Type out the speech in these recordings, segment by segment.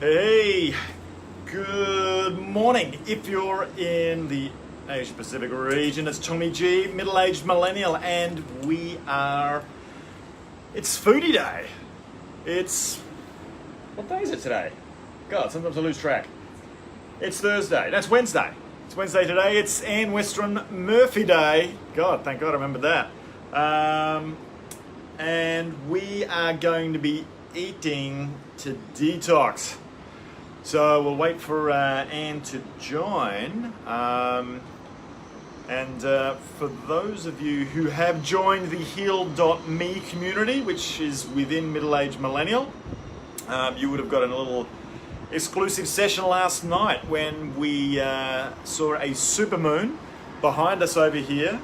Hey, good morning. If you're in the Asia Pacific region, it's Tommy G, middle-aged millennial, and it's foodie day. What day is it today? God, sometimes I lose track. It's Thursday. That's Wednesday. It's Wednesday today. It's Ann Westron Murphy Day. God, thank God I remembered that. And we are going to be eating to detox. So we'll wait for Anne to join. For those of you who have joined the Heal.me community, which is within Middle Age Millennial, you would have got a little exclusive session last night when we saw a supermoon behind us over here.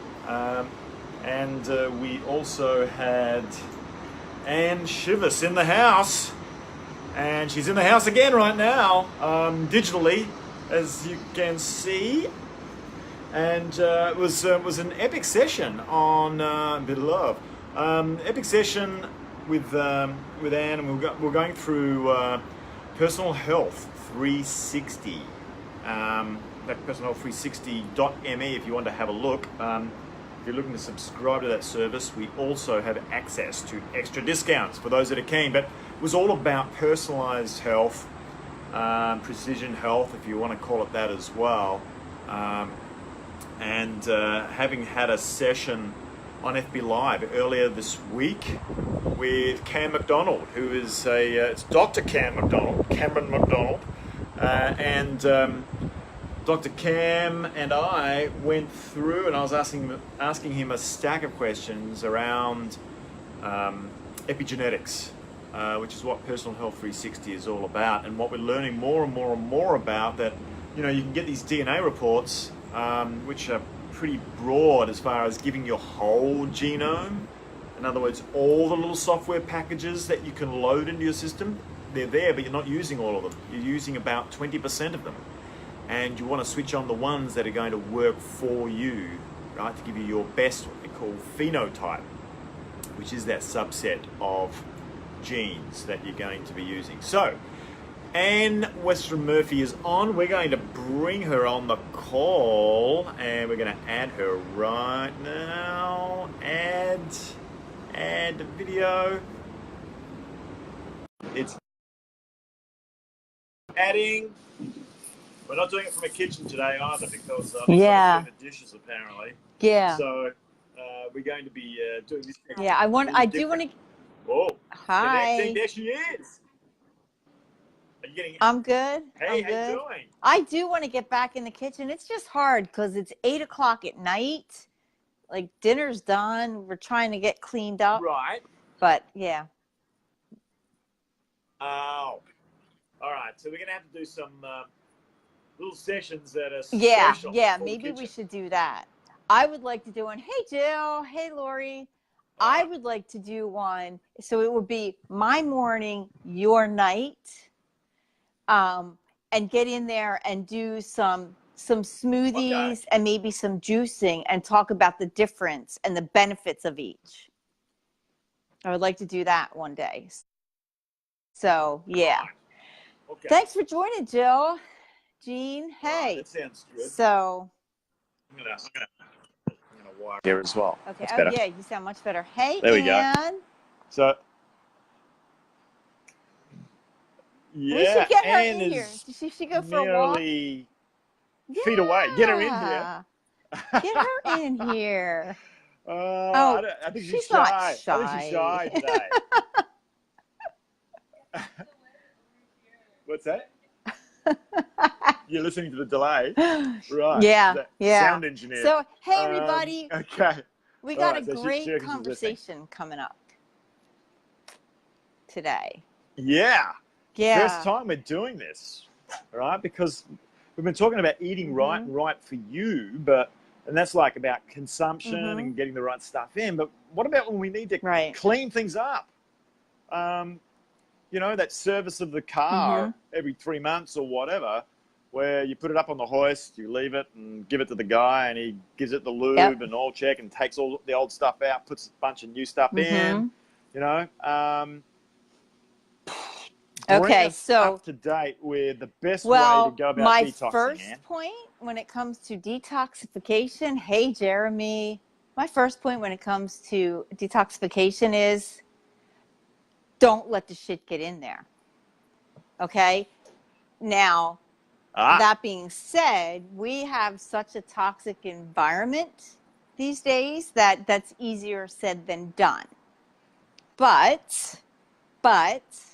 We also had Anne Shivas in the house. And she's in the house again right now, digitally, as you can see. And it was an epic session on a bit of love. Epic session with Anne, and we're going through Personal Health 360. That personalhealth360.me if you want to have a look. If you're looking to subscribe to that service, we also have access to extra discounts for those that are keen. But it was all about personalized health, precision health, if you want to call it that as well. Having had a session on FB Live earlier this week with Cam McDonald, who is it's Dr. Cameron McDonald, Dr. Cam and I went through, and I was asking him a stack of questions around epigenetics, which is what Personal Health 360 is all about, and what we're learning more and more and more about. That you can get these DNA reports, which are pretty broad as far as giving your whole genome. In other words, all the little software packages that you can load into your system, they're there, but you're not using all of them. You're using about 20% of them. And you want to switch on the ones that are going to work for you, right? To give you your best, what they call phenotype, which is that subset of genes that you're going to be using. So, Anne Westron Murphy is on. We're going to bring her on the call, and we're going to add her right now. Add video. It's adding. We're not doing it from a kitchen today either because someone's doing the dishes apparently. Yeah. So we're going to be doing this. Yeah, I do want to. Oh, hi. Connecting. There she is. Are you getting? I'm good. Hey, I'm good. how you doing? I do want to get back in the kitchen. It's just hard because it's 8 o'clock at night. Like dinner's done. We're trying to get cleaned up. Right. But yeah. Oh. All right. So we're gonna have to do some little sessions that are special. Yeah. For maybe we should do that. I would like to do one. Hey, Jill. Hey, Lori. I would like to do one. So it would be my morning, your night. And get in there and do some smoothies and maybe some juicing and talk about the difference and the benefits of each. I would like to do that one day. So yeah. Okay. Thanks for joining, Jill. Jean, hey. That sounds good. So I'm gonna wire here as well. Okay. That's better. Yeah, you sound much better. Hey, there we Ann. go. So yeah, we should get her Ann in here. She should go for a walk. Nearly feet away. Get her in here. Get her in here. I think she's shy. Not shy. I think she's shy today. What's that? You're listening to the delay, right? Yeah, Sound engineer. So, hey, everybody. Okay. We got a great conversation coming up today. Yeah. Yeah. First time we're doing this, right? Because we've been talking about eating right and right for you, and that's like about consumption and getting the right stuff in. But what about when we need to clean things up? That service of the car every 3 months or whatever, where you put it up on the hoist, you leave it and give it to the guy, and he gives it the lube and oil check and takes all the old stuff out, puts a bunch of new stuff in. bring Okay, us so up to date with the best way to well, go about my detoxing, Anne. first point when it comes to detoxification, hey Jeremy, my first point when it comes to detoxification is don't let the shit get in there. Okay? Now, Ah, that being said, we have such a toxic environment these days that that's easier said than done. But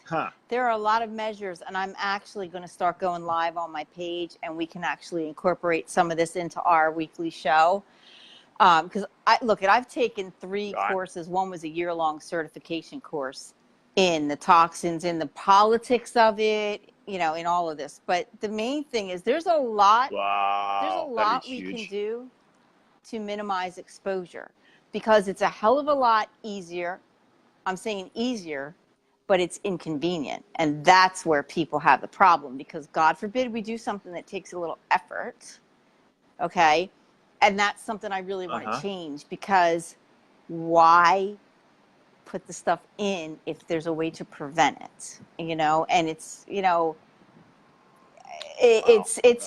huh. there are a lot of measures, and I'm actually going to start going live on my page, and we can actually incorporate some of this into our weekly show. Because I've taken 3 Right. courses. One was a year-long certification course in the toxins, in the politics of it, in all of this. But the main thing is there's a lot Wow, that'd be we can huge. do to minimize exposure, because it's a hell of a lot easier. I'm saying easier, but it's inconvenient. And that's where people have the problem, because God forbid we do something that takes a little effort. Okay. And that's something I really want to change, because why put the stuff in if there's a way to prevent it, and it's Wow.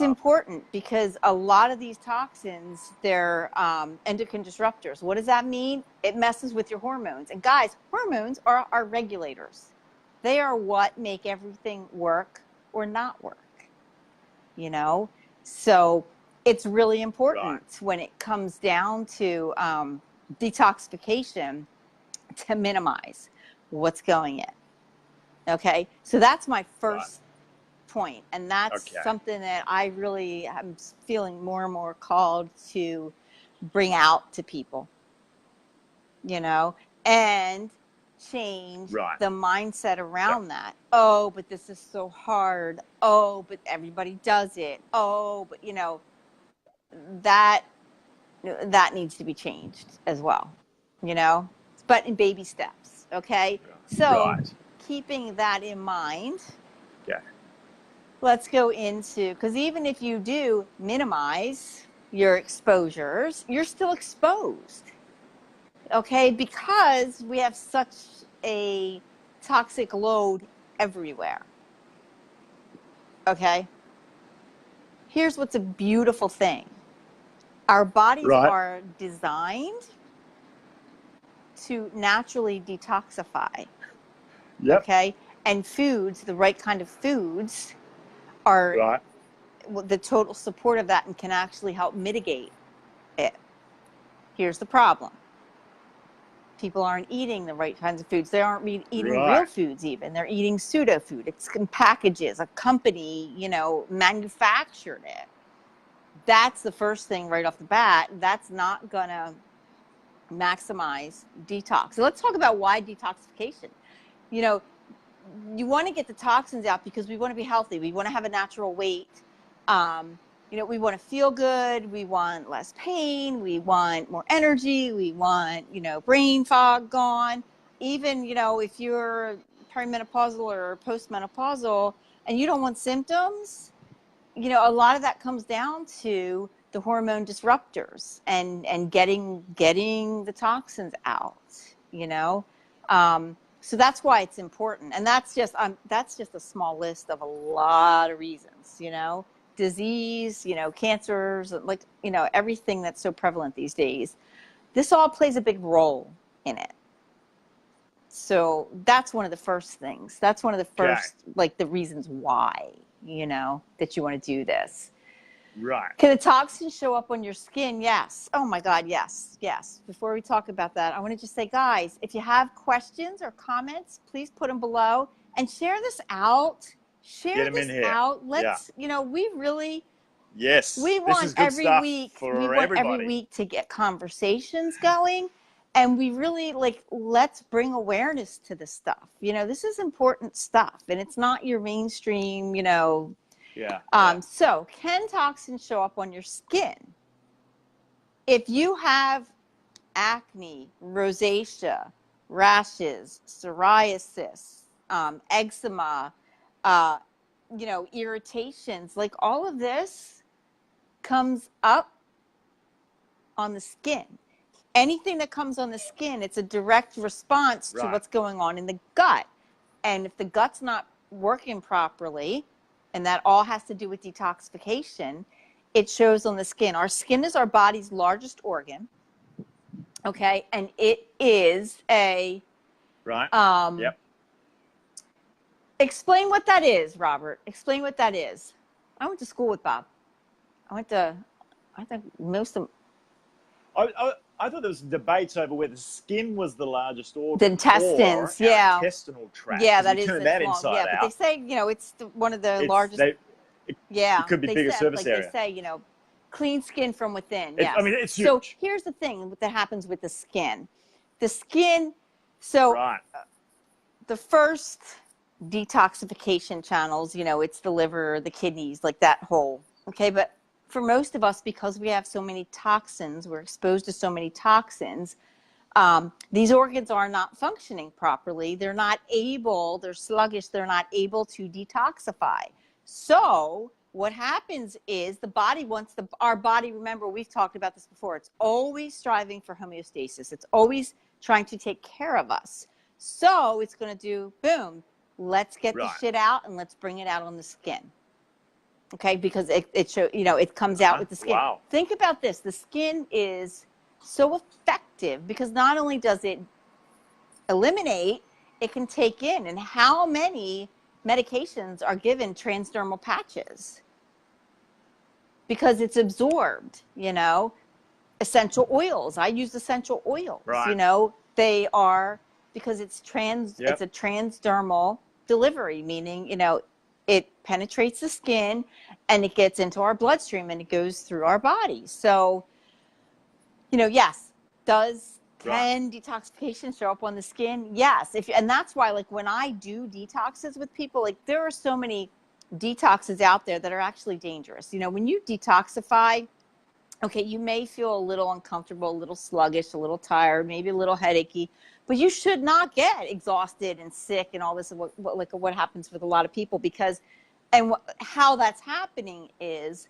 important, because a lot of these toxins, they're endocrine disruptors. What does that mean? It messes with your hormones. And guys, hormones are our regulators. They are what make everything work or not work. So it's really important when it comes down to detoxification to minimize what's going in. Okay, so that's my first point, and that's something that I really am feeling more and more called to bring out to people, and change the mindset around that. Oh, but this is so hard. Oh, but everybody does it. Oh, but that needs to be changed as well, but in baby steps. Okay, so keeping that in mind, let's go into, because even if you do minimize your exposures, you're still exposed. Okay, because we have such a toxic load everywhere. Okay, here's what's a beautiful thing. Our bodies are designed to naturally detoxify. Okay, and foods, the right kind of foods, are the total support of that and can actually help mitigate it. Here's the problem. People aren't eating the right kinds of foods. They aren't eating real foods even. They're eating pseudo food. It's in packages. A company, manufactured it. That's the first thing right off the bat. That's not going to maximize detox. So let's talk about why detoxification. You want to get the toxins out because we want to be healthy. We want to have a natural weight. We want to feel good. We want less pain. We want more energy. We want, brain fog gone. Even, if you're perimenopausal or postmenopausal and you don't want symptoms, a lot of that comes down to the hormone disruptors and getting the toxins out, so that's why it's important. And that's just a small list of a lot of reasons, disease, cancers, everything that's so prevalent these days. This all plays a big role in it. So that's one of the first things. That's one of the first, the reasons why, that you want to do this. Right. Can the toxins show up on your skin? Yes. Oh my God, yes. Yes. Before we talk about that, I want to just say, guys, if you have questions or comments, please put them below and share this out. Share this out. Let's, we really, we want every week to get conversations going. And we really let's bring awareness to this stuff. This is important stuff, and it's not your mainstream, So can toxins show up on your skin? If you have acne, rosacea, rashes, psoriasis, eczema, irritations, all of this comes up on the skin. Anything that comes on the skin, it's a direct response to what's going on in the gut. And if the gut's not working properly, and that all has to do with detoxification, it shows on the skin. Our skin is our body's largest organ. Okay. And it is Yep. Explain what that is, Robert. Explain what that is. I went to school with Bob. I think most of I thought there was debates over whether skin was the largest organ. the intestines. Or Yeah. our intestinal tract. Yeah, 'cause that you is turn that long. inside Yeah, out. but they say, it's one of the largest. It could be they bigger said, surface like area. They say, clean skin from within. I mean, Yes. it's huge. So here's the thing that happens with the skin. The skin, so Right. the first detoxification channels, it's the liver, the kidneys, like that whole. Okay. But for most of us, because we have so many toxins, we're exposed to so many toxins, these organs are not functioning properly. They're sluggish. They're not able to detoxify. So what happens is the body wants our body, remember, we've talked about this before. It's always striving for homeostasis. It's always trying to take care of us. So it's going to do, boom, let's get the shit out and let's bring it out on the skin. Okay. Because it comes out with the skin. Wow. Think about this. The skin is so effective because not only does it eliminate, it can take in. And how many medications are given transdermal patches? Because it's absorbed, essential oils. I use essential oils, Right. They are, because it's Yep. it's a transdermal delivery, meaning, it penetrates the skin and it gets into our bloodstream and it goes through our body. So, yes, can detoxification show up on the skin? Yes. And that's why, like, when I do detoxes with people, like, there are so many detoxes out there that are actually dangerous. When you detoxify, okay, you may feel a little uncomfortable, a little sluggish, a little tired, maybe a little headachy, but you should not get exhausted and sick and all this, what happens with a lot of people, because, how that's happening is,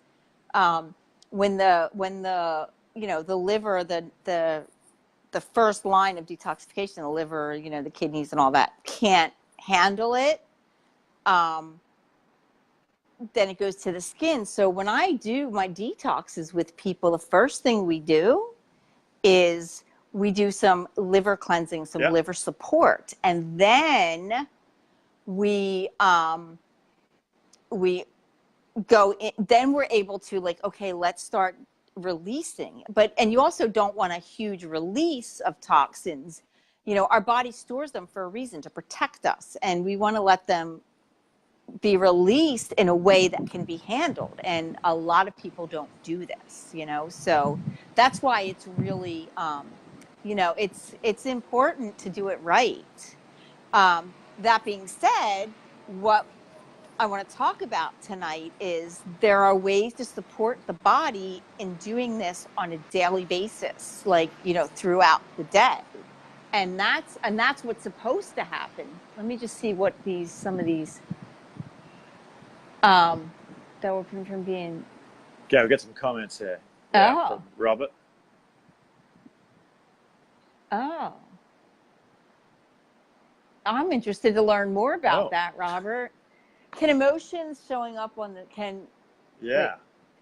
when the the liver, the first line of detoxification, the liver, the kidneys and all that can't handle it, then it goes to the skin. So when I do my detoxes with people, the first thing we do is we do some liver cleansing, some liver support, and then we go in, then we're able to, like, okay, let's start releasing. And you also don't want a huge release of toxins. Our body stores them for a reason, to protect us, and we want to let them be released in a way that can be handled. And a lot of people don't do this, so that's why it's really, it's important to do it right. That being said, what I want to talk about tonight is there are ways to support the body in doing this on a daily basis, like, throughout the day. And that's what's supposed to happen. Let me just see what some of these that were from being. Okay, we've got some comments here. From Robert. Oh. I'm interested to learn more about that, Robert. Can emotions showing up on the wait,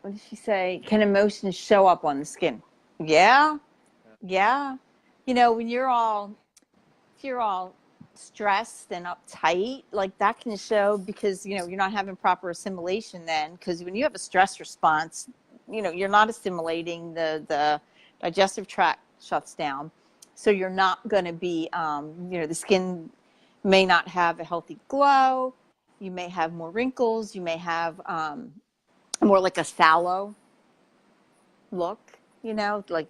what did she say? Can emotions show up on the skin? Yeah. When if you're all stressed and uptight, like, that can show, because you're not having proper assimilation then, because when you have a stress response, you're not assimilating, the digestive tract shuts down, so you're not going to be the skin may not have a healthy glow, you may have more wrinkles, you may have more like a sallow look, like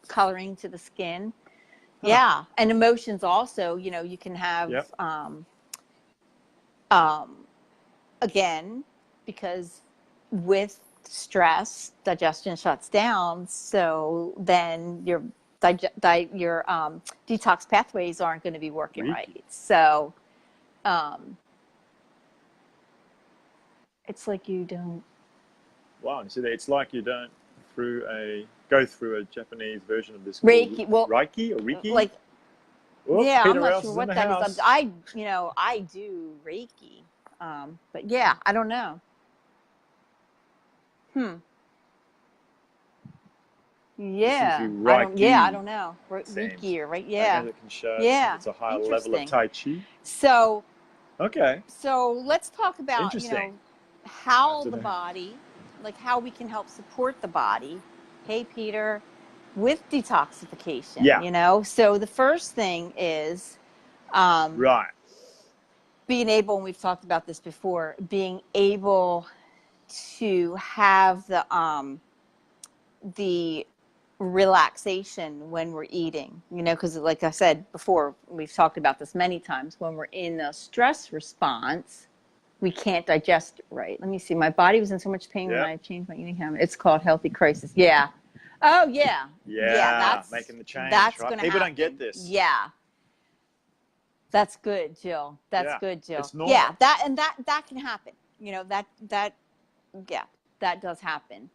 coloring to the skin. Yeah. And emotions also, you can have, again, because with stress, digestion shuts down. So then your detox pathways aren't going to be working right. So, it's like you don't. Wow. So it's like you don't go through a Japanese version of this. Reiki. Well, Reiki or Reiki? Like, Whoop, yeah, Peter I'm not Rouse sure is what in the that house. is. I do Reiki. But yeah, I don't know. This is Yeah, the right I don't know. Root seems. gear, right? I Yeah. guess it can show Yeah. it's a higher level of Interesting. Tai Chi. So, Okay. let's talk about, Interesting. how After the that. body, like how we can help support the body. Hey, Peter, with detoxification, Yeah. So the first thing is Right. being able, and we've talked about this before, being able to have the relaxation when we're eating, because like I said before, we've talked about this many times, when we're in a stress response, we can't digest right. Let me see. My body was in so much pain when I changed my eating habit. It's called healthy crisis. Yeah. Oh yeah. Yeah. Yeah. Making the change. That's Right. going to People happen. don't get this. Yeah. That's good, Jill. That's Yeah. good, Jill. It's normal. Yeah. That can happen. Yeah, that does happen.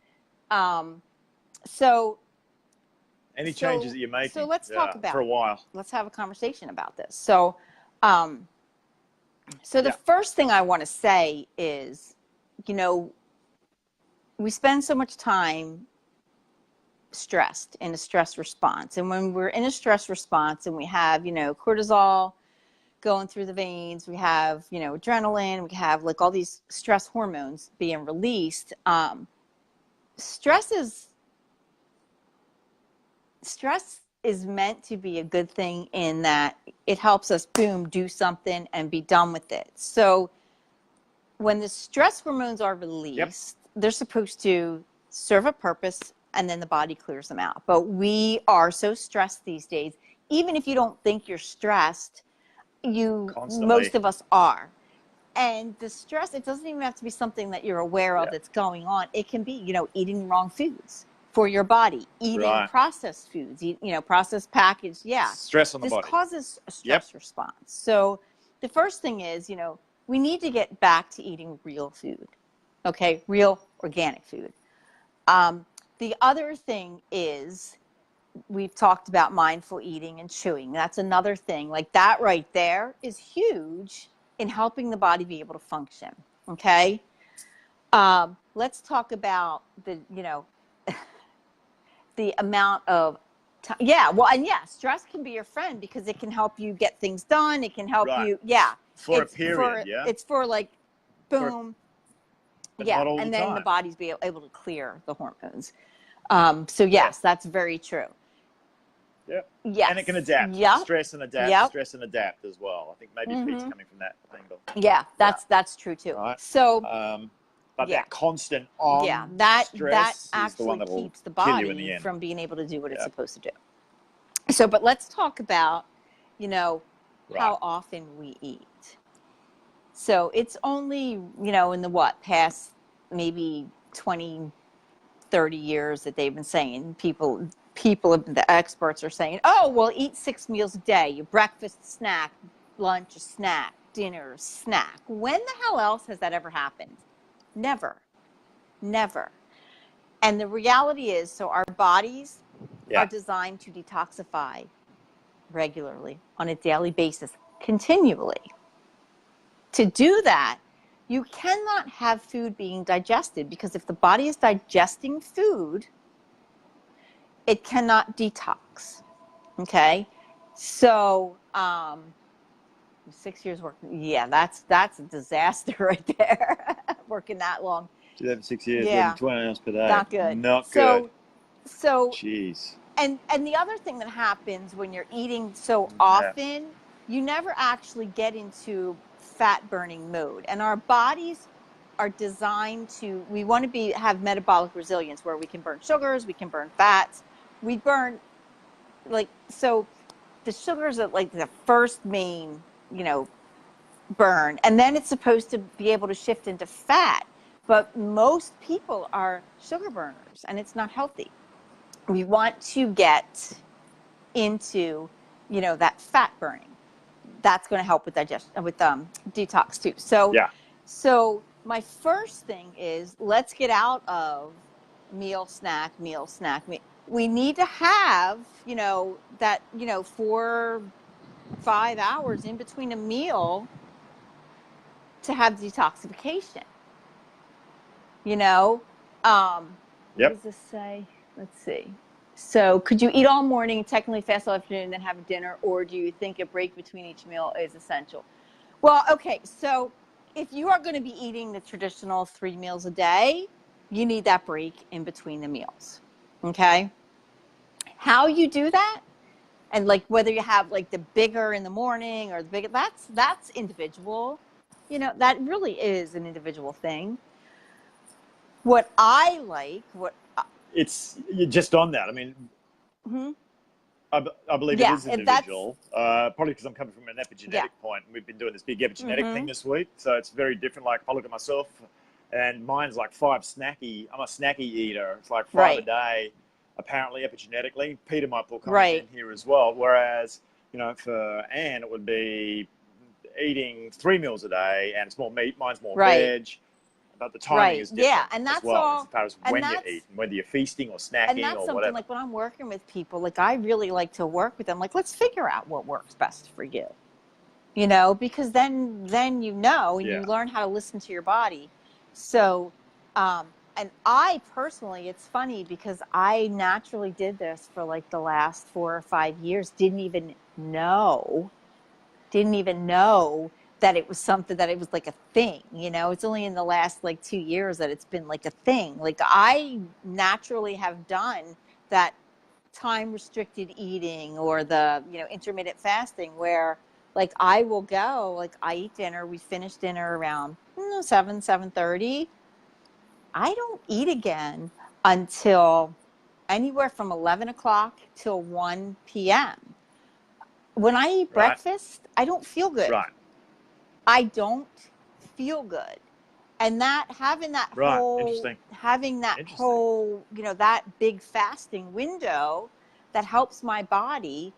So Any changes that you're making. So let's talk about for a while. Let's have a conversation about this. So the first thing I want to say is, we spend so much time stressed in a stress response. And when we're in a stress response and we have, cortisol going through the veins, we have, adrenaline, we have like all these stress hormones being released. Stress is meant to be a good thing in that it helps us, boom, do something and be done with it. So when the stress hormones are released, they're supposed to serve a purpose, and then the body clears them out. But we are so stressed these days. Even if you don't think you're stressed, most of us are. And the stress, it doesn't even have to be something that you're aware of that's going on. It can be, eating the wrong foods for your body, eating processed foods, processed packaged. Yeah. Stress on the body. This causes a stress response. So the first thing is, we need to get back to eating real food. Okay. Real organic food. The other thing is, we've talked about mindful eating and chewing. That's another thing. Like that right there is huge in helping the body be able to function. Okay. Let's talk about the amount of time. Yeah. Well, and stress can be your friend because it can help you get things done. It can help you. Yeah. For a period. It's for like, boom. Not all and the then time. the body's be able to clear the hormones. So yes, that's very true. Yep. Yes. And it can adapt. Yep. Stress and adapt. Yep. Stress and adapt as well. I think maybe Pete's coming from that angle. Yeah, that's true too. Right. So but that constant on that stress actually is the one that will keeps the kill you in body the end. from being able to do what it's supposed to do. So, but let's talk about, how often we eat. So it's only, in the past maybe 20, 30 years that they've been saying, the experts are saying, oh, well, eat 6 meals a day, your breakfast, snack, lunch, a snack, dinner, snack. When the hell else has that ever happened? Never. And the reality is, so our bodies are designed to detoxify regularly on a daily basis, continually. To do that, you cannot have food being digested, because if the body is digesting food, it cannot detox. Okay? So, 6 years working, that's a disaster right there. Working that long. Do that for 6 years, living 20 hours per day. Not good. Not good. So, jeez. And the other thing that happens when you're eating so often, you never actually get into fat burning mode. And our bodies are designed to, we want to have metabolic resilience, where we can burn sugars, we can burn fats. We burn, so the sugars are like the first main, burn. And then it's supposed to be able to shift into fat. But most people are sugar burners, and it's not healthy. We want to get into, that fat burning. That's going to help with digestion, with detox too. So my first thing is, let's get out of meal, snack. We need to have, that, 4-5 hours in between a meal to have detoxification. You know, what does this say? Let's see. So could you eat all morning, technically fast all afternoon, and then have a dinner, or do you think a break between each meal is essential? Well, okay, so if you are going to be eating the traditional 3 meals a day, you need that break in between the meals. Okay? How you do that, and like whether you have like the bigger in the morning or the bigger, that's individual. You know, that really is an individual thing. What I like, It's just on that. I mean, I believe it is individual, probably because I'm coming from an epigenetic point. We've been doing this big epigenetic thing this week, so it's very different. Like, if I look at myself, and mine's like 5 snacky. I'm a snacky eater. It's like 5 a day, apparently epigenetically. Peter might put comments in here as well. Whereas, you know, for Anne, it would be eating 3 meals a day, and it's more meat. Mine's more veg. But the timing is different and that's as well, all, as far as when you eat, whether you're feasting or snacking and that's or something whatever. like when I'm working with people, like I really like to work with them. Like, let's figure out what works best for you, you know, because then you know, and you learn how to listen to your body. So, and I personally, it's funny because I naturally did this for like the last 4 or 5 years. Didn't even know that it was something, that it was like a thing, you know. It's only in the last like 2 years that it's been like a thing. Like, I naturally have done that time restricted eating, or the, you know, intermittent fasting, where like I will go, like I eat dinner, we finish dinner around 7:30. I don't eat again until anywhere from 11 o'clock till 1 p.m. When I eat breakfast, I don't feel good. I don't feel good. And that, having that whole, you know, that big fasting window, that helps my body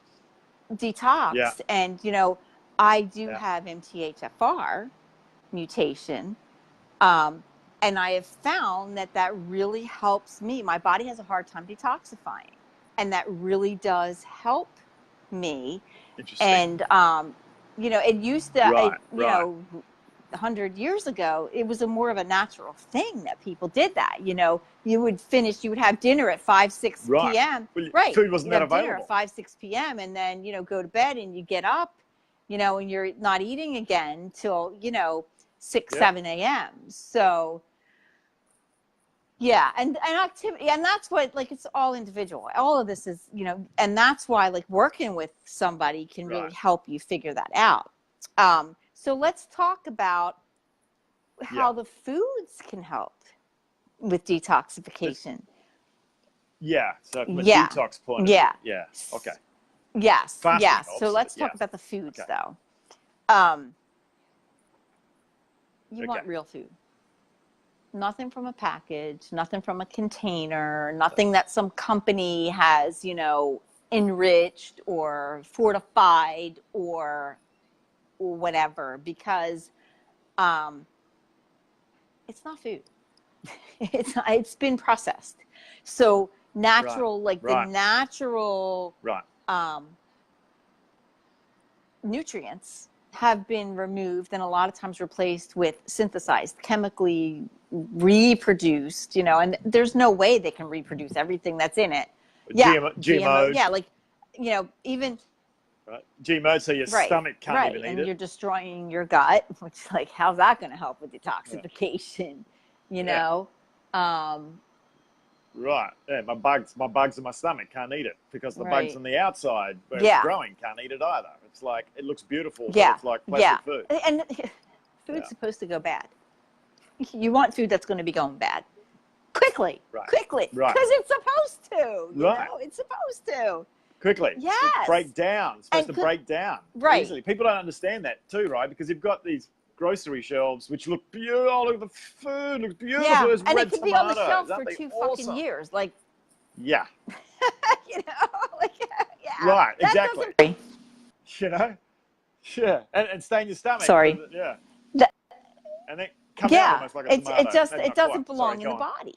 detox. And, you know, I do have MTHFR mutation. And I have found that that really helps me. My body has a hard time detoxifying, and that really does help me. And, you know, it used to, you know, 100 years ago, it was a more of a natural thing that people did that. You know, you would have dinner at 5, 6 p.m. Well, food wasn't that available. Dinner at 5, 6 p.m. and then, you know, go to bed, and you get up, you know, and you're not eating again till, you know, 6, 7 a.m. So, yeah, and activity, and that's what, like, it's all individual. All of this is, you know, and that's why, like, working with somebody can really help you figure that out. So let's talk about how the foods can help with detoxification. So from a detox point of view. Okay. Yes. Fasting, So let's talk about the foods, though. You want real food. Nothing from a package, nothing from a container, nothing that some company has, you know, enriched or fortified or whatever, because it's not food. It's been processed. So natural, the natural nutrients have been removed, and a lot of times replaced with synthesized, chemically reproduced, you know, and there's no way they can reproduce everything that's in it. GMO. Yeah, like, you know, even GMO, so your stomach can't even eat it. And you're destroying your gut, which, like, how's that going to help with detoxification? You know? Yeah, my bugs in my stomach can't eat it, because the bugs on the outside where it's growing can't eat it either. It's like, it looks beautiful, but it's like plastic food. And food's supposed to go bad. You want food that's going to be going bad quickly, because it's supposed to. You know, it's supposed to. Quickly. Yes. It's break down. It's supposed to break down easily. People don't understand that too, right? Because you've got these grocery shelves which look beautiful. Oh, look at the food. Looks beautiful. Yeah, There's and red it could tomatoes. be on the shelf for 2 fucking years. Like, you know, like, exactly. You know? Yeah. And stay in your stomach. Sorry. And then come out almost like a tomato. It doesn't belong in the body.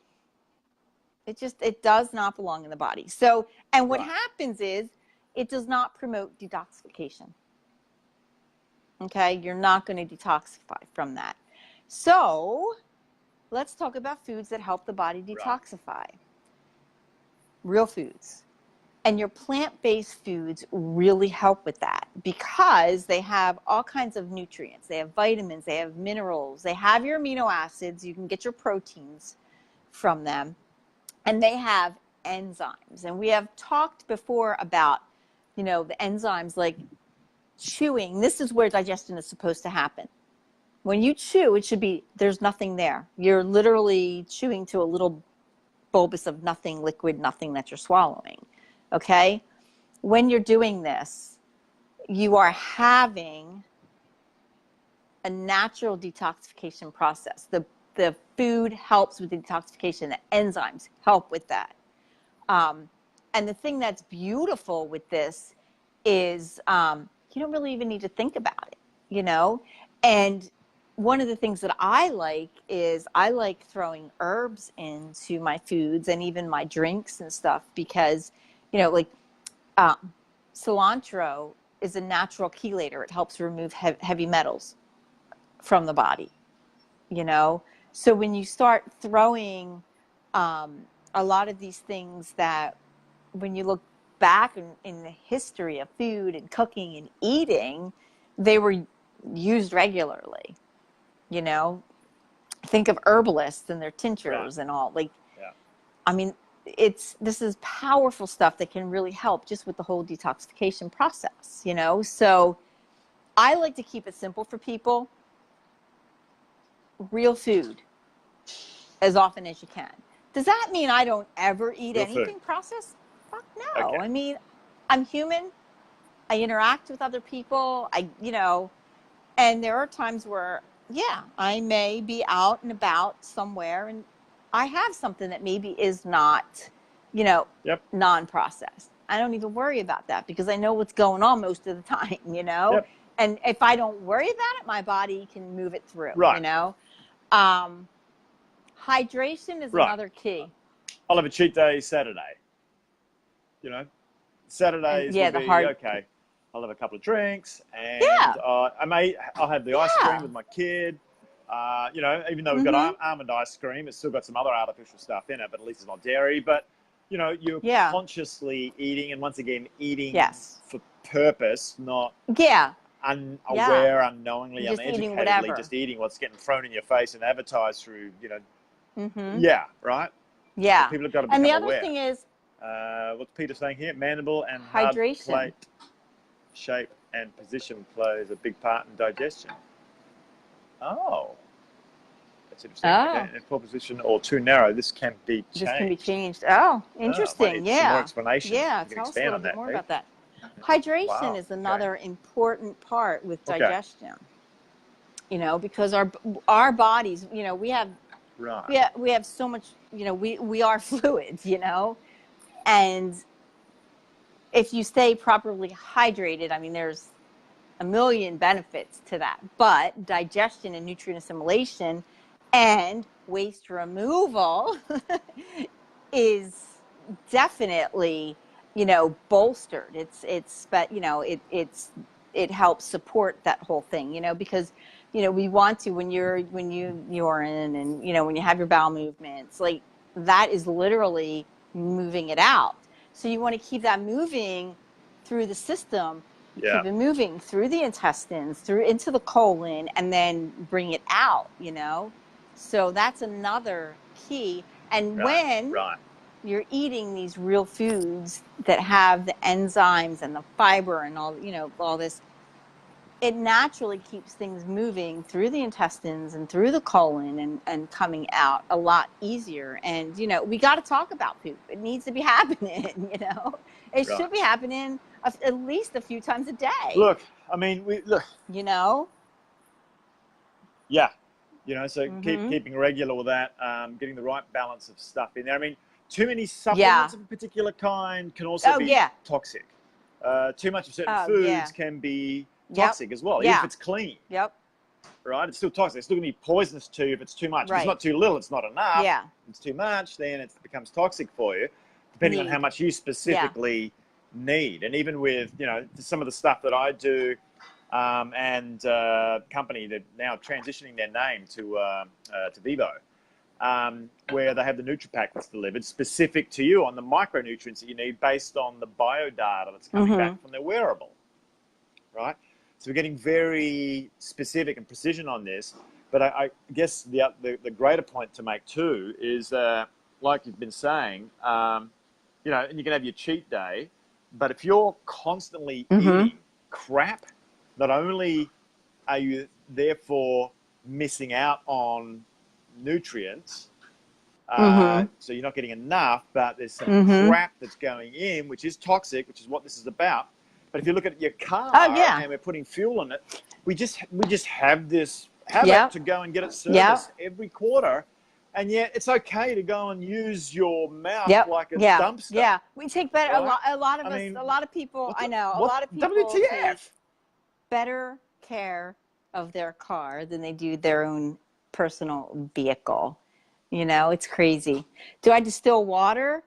It does not belong in the body. So, and what happens is, it does not promote detoxification. Okay, you're not going to detoxify from that. So let's talk about foods that help the body Right. detoxify. Real foods. And your plant-based foods really help with that because they have all kinds of nutrients. They have vitamins, they have minerals, they have your amino acids. You can get your proteins from them. And they have enzymes. And we have talked before about, the enzymes like chewing. This is where digestion is supposed to happen. When you chew, it should be, there's nothing there. You're literally chewing to a little bulbous of nothing, liquid nothing that you're swallowing. Okay? When you're doing this, you are having a natural detoxification process. The food helps with the detoxification. The enzymes help with that. And the thing that's beautiful with this is you don't really even need to think about it. And one of the things that I like is I like throwing herbs into my foods and even my drinks and stuff because, like cilantro is a natural chelator. It helps remove heavy metals from the body, So when you start throwing a lot of these things that when you look back in the history of food and cooking and eating, they were used regularly, Think of herbalists and their tinctures and all. I mean, this is powerful stuff that can really help just with the whole detoxification process, So I like to keep it simple for people. Real food as often as you can. Does that mean I don't ever eat Real anything food. processed? Fuck no. Okay. I mean, I'm human. I interact with other people. And there are times where, I may be out and about somewhere and I have something that maybe is not, Yep. non-processed. I don't even worry about that because I know what's going on most of the time, Yep. And if I don't worry about it, my body can move it through, Right. Hydration is Right. another key. I'll have a cheat day Saturday. Saturdays will be okay. I'll have a couple of drinks, and I'll have the ice cream with my kid. Even though we've got almond ice cream, it's still got some other artificial stuff in it, but at least it's not dairy. But you're consciously eating, and once again, eating for purpose, not unaware, unknowingly, just uneducatedly, just eating what's getting thrown in your face and advertised through, right? Yeah. So people have got to become and the aware. other thing is, what's Peter saying here? Mandible and hydration. Hard plate shape and position plays a big part in digestion. Oh. That's interesting. Okay. In poor position or too narrow, this can be changed. Oh, interesting. Some more explanation. Yeah, tell us a little bit more about that. Hydration is another important part with digestion. Because our bodies, we have we have so much, we are fluids, and if you stay properly hydrated, I mean, there's a million benefits to that. But digestion and nutrient assimilation and waste removal is definitely, bolstered. It helps support that whole thing, because we want to when you urine and when you have your bowel movements, like that is literally moving it out. So you want to keep that moving through the system, keep it moving through the intestines, through into the colon, and then bring it out, So that's another key. And when you're eating these real foods that have the enzymes and the fiber and all this, it naturally keeps things moving through the intestines and through the colon and coming out a lot easier. And, we got to talk about poop. It needs to be happening, It should be happening at least a few times a day. Look, I mean, so keeping regular with that, getting the right balance of stuff in there. I mean, too many supplements of a particular kind can also be toxic. Too much of certain foods can be toxic as well, even if it's clean. Right? It's still toxic. It's still going to be poisonous to you if it's too much. If it's not too little, it's not enough. If it's too much, then it becomes toxic for you, depending on how much you specifically need. And even with, some of the stuff that I do, and company that now transitioning their name to Vivo, where they have the NutriPack that's delivered specific to you on the micronutrients that you need based on the biodata that's coming back from their wearable, right? So we're getting very specific and precision on this. But I guess the greater point to make too is, like you've been saying, you know, and you can have your cheat day, but if you're constantly eating crap, not only are you therefore missing out on nutrients, so you're not getting enough, but there's some crap that's going in, which is toxic, which is what this is about. But if you look at your car and we're putting fuel in it, we just have this habit to go and get it serviced every quarter. And yet it's okay to go and use your mouth like a dumpster. Yeah, we take better. Right? A lot of us, mean, a lot of people. I know a what, lot of people WTF? take better care of their car than they do their own personal vehicle. You know, it's crazy. Do I distill water?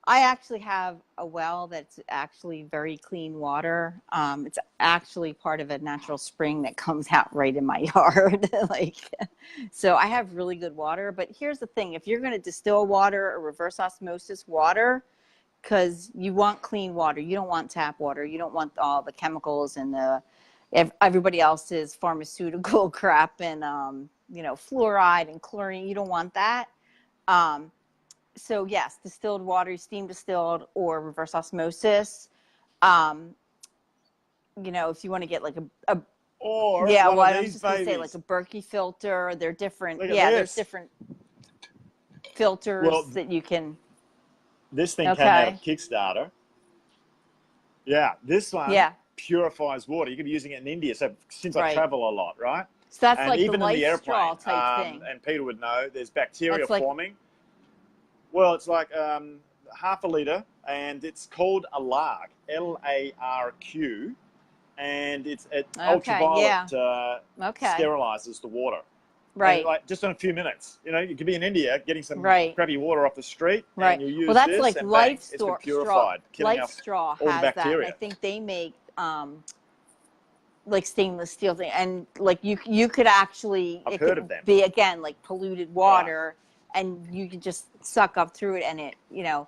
I actually have a well that's actually very clean water. It's actually part of a natural spring that comes out right in my yard. So I have really good water. But here's the thing: if you're going to distill water or reverse osmosis water, because you want clean water, you don't want tap water, you don't want all the chemicals and everybody else's pharmaceutical crap and you know, fluoride and chlorine. You don't want that. So yes, distilled water, steam distilled or reverse osmosis. You know, if you want to get like I was just gonna say like a Berkey filter. They're different. There's different filters that you can. This thing came out of Kickstarter. Yeah, this one purifies water. You could be using it in India. So since I travel a lot, right? So that's and like even the in the airplane, straw type thing. And Peter would know, there's bacteria forming. Well, it's like half a litre, and it's called a LARQ, LARQ, and it ultraviolet sterilizes the water. Right. And like just in a few minutes. You know, you could be in India getting some crappy water off the street, and you use well, that's this, like and Life bang, it's been purified, killing Life off Straw all has the bacteria. that. I think they make like stainless steel thing, and like you could actually I've heard of them. Be again like polluted water, and you could just suck up through it, and it, you know,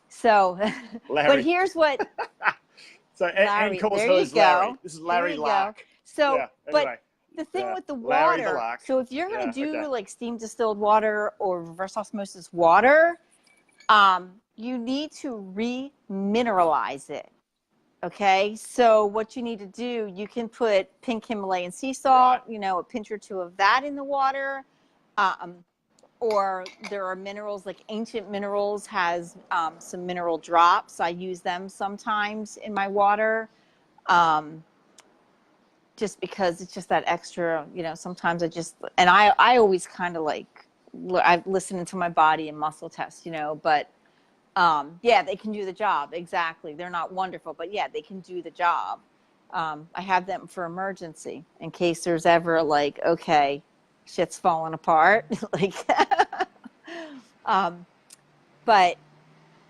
So, but here's what. So Larry, and calls there hers you go. Larry. This is Larry LARQ. So, anyway. but the thing with the water, so if you're going to do like steam distilled water or reverse osmosis water, you need to re-mineralize it. Okay, so what you need to do, you can put pink Himalayan sea salt, you know, a pinch or two of that in the water. Or there are minerals, like Ancient Minerals has some mineral drops. I use them sometimes in my water. Just because it's just that extra, you know, sometimes I always kind of like, I listen to my body and muscle test, you know, but they can do the job. Exactly. They're not wonderful, but they can do the job. I have them for emergency in case there's ever like, okay, shit's falling apart. Like, but.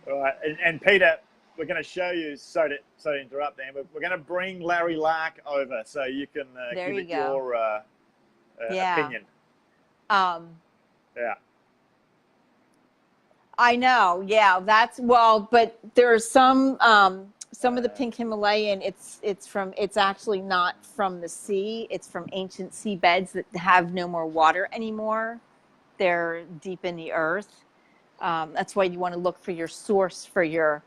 All right. And Peter, we're going to show you, sorry to interrupt, Dan, but we're going to bring Larry LARQ over so you can give it your opinion. I know. Yeah, but there's some of the pink Himalayan, it's actually not from the sea. It's from ancient seabeds that have no more water anymore. They're deep in the earth. That's why you want to look for your source for your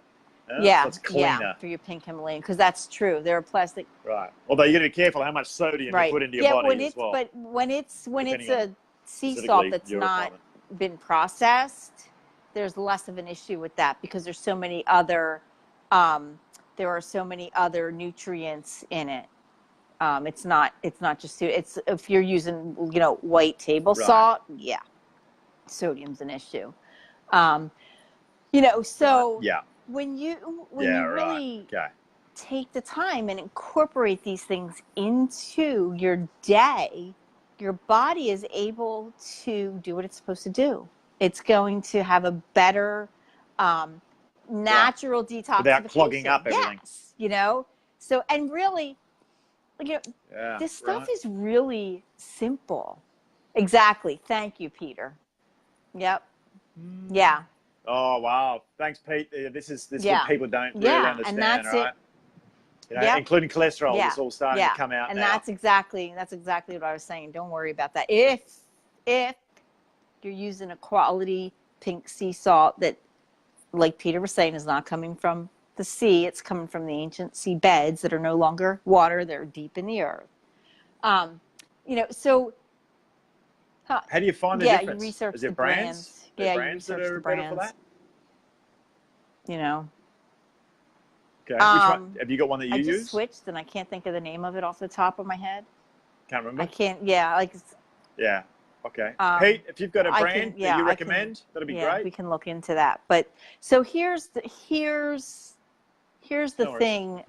so it's cleaner. For your pink Himalayan, because that's true. They're plastic. Right. Although you got to be careful how much sodium you put into your body as well. But when it's a sea salt that's not been processed, there's less of an issue with that because there's so many other there are so many other nutrients in it. It's not just if you're using, you know, white table salt, sodium's an issue. You know, so when you really take the time and incorporate these things into your day, your body is able to do what it's supposed to do. It's going to have a better natural detoxification. Without clogging up everything. Yes, you know, So, and really, this stuff is really simple. Exactly. Thank you, Peter. Yep. Yeah. Oh, wow. Thanks, Pete. This is what people don't really understand, and that's right? Including cholesterol, it's all starting to come out and now. that's exactly what I was saying. Don't worry about that. If you're using a quality pink sea salt that, like Peter was saying, is not coming from the sea, it's coming from the ancient sea beds that are no longer water, they're deep in the earth. So how do you find the difference? You research Is there the brands? brands. You research that are better for that? Okay. Which one? Have you got one that you use? I just switched, and I can't think of the name of it off the top of my head. Can't remember? I can't. Yeah. Yeah. Okay. Pete, if you've got a brand that you recommend, that'd be great. We can look into that. But so here's the thing,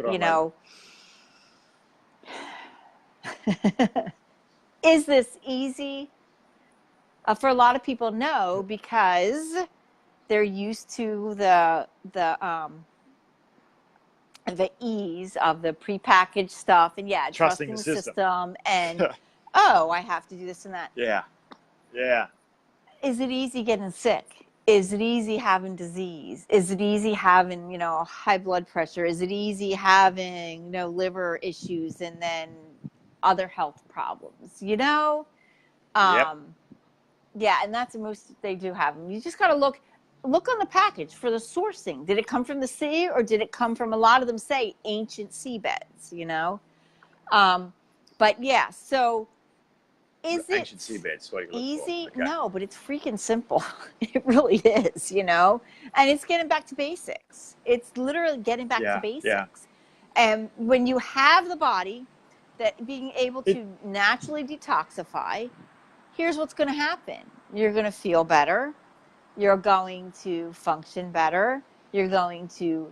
is this easy? For a lot of people, no, because they're used to the ease of the prepackaged stuff, and trusting the system and I have to do this and that. Yeah. Is it easy getting sick? Is it easy having disease? Is it easy having, high blood pressure? Is it easy having, liver issues and then other health problems? Yep. Yeah, and that's most they do have them. You just got to look on the package for the sourcing. Did it come from the sea, or did it come from, a lot of them say, ancient seabeds? But yeah, so is ancient it seabeds? What are you easy? Okay. No, but it's freaking simple. It really is, and it's getting back to basics. It's literally getting back to basics. Yeah. And when you have the body that being able to naturally detoxify, here's what's going to happen. You're going to feel better. You're going to function better. You're going to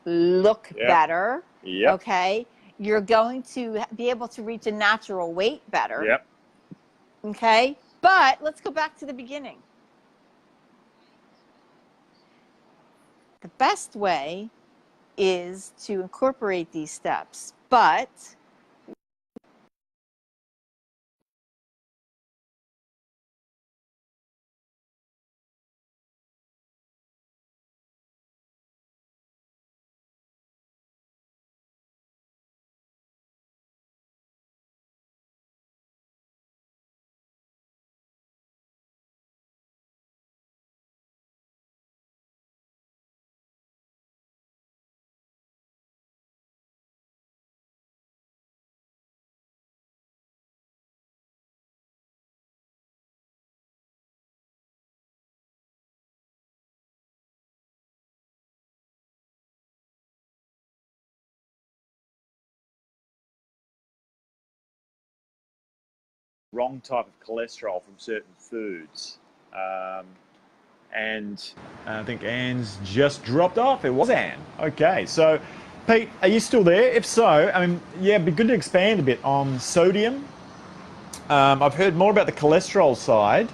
look better. Yep. Okay. You're going to be able to reach a natural weight better. Yep. Okay. But let's go back to the beginning. The best way is to incorporate these steps, but wrong type of cholesterol from certain foods. And I think Anne's just dropped off. It was Anne. Okay, so Pete, are you still there? If so, it'd be good to expand a bit on sodium. I've heard more about the cholesterol side.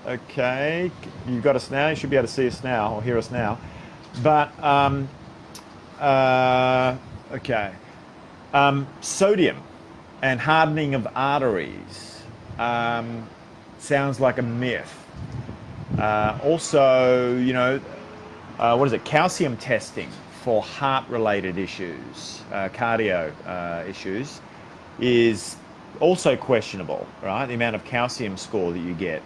Okay, you've got us now. You should be able to see us now or hear us now. But, okay. Sodium and hardening of arteries sounds like a myth. Also, what is it? Calcium testing for heart-related issues, cardio issues, is also questionable, right? The amount of calcium score that you get.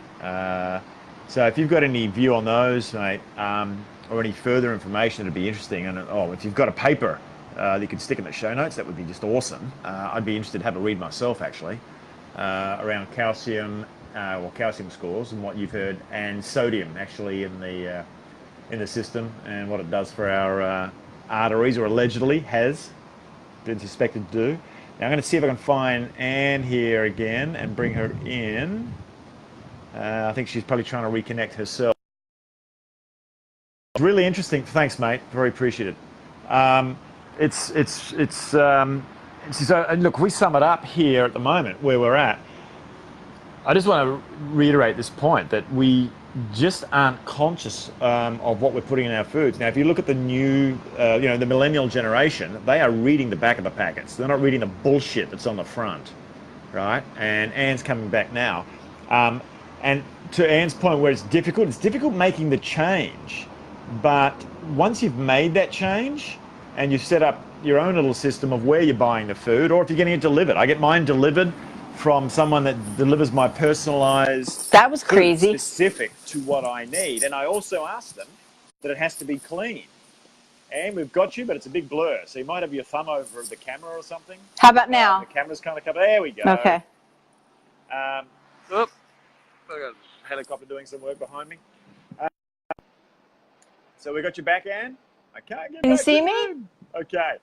So if you've got any view on those, mate, or any further information, it'd be interesting. And if you've got a paper that you could stick in the show notes, that would be just awesome. I'd be interested to have a read myself, actually, around calcium or calcium scores and what you've heard, and sodium actually in the system and what it does for our arteries, or allegedly has been suspected to do. Now I'm going to see if I can find Anne here again and bring her in. I think she's probably trying to reconnect herself. It's really interesting. Thanks, mate. Very appreciated. So look, we sum it up here at the moment where we're at. I just want to reiterate this point that we just aren't conscious of what we're putting in our foods. Now, if you look at the new, the millennial generation, they are reading the back of the packets. They're not reading the bullshit that's on the front, right? And Anne's coming back now. And to Anne's point, where it's difficult making the change. But once you've made that change and you've set up your own little system of where you're buying the food, or if you're getting it delivered, I get mine delivered from someone that delivers my personalized That was food crazy. specific to what I need. And I also ask them that it has to be clean. And we've got you, but it's a big blur. So you might have your thumb over the camera or something. How about now? The camera's kind of covered. There we go. Okay. Oop, I got a helicopter doing some work behind me. So we got you back, Anne? I can't get Can you back see to me? food. Okay.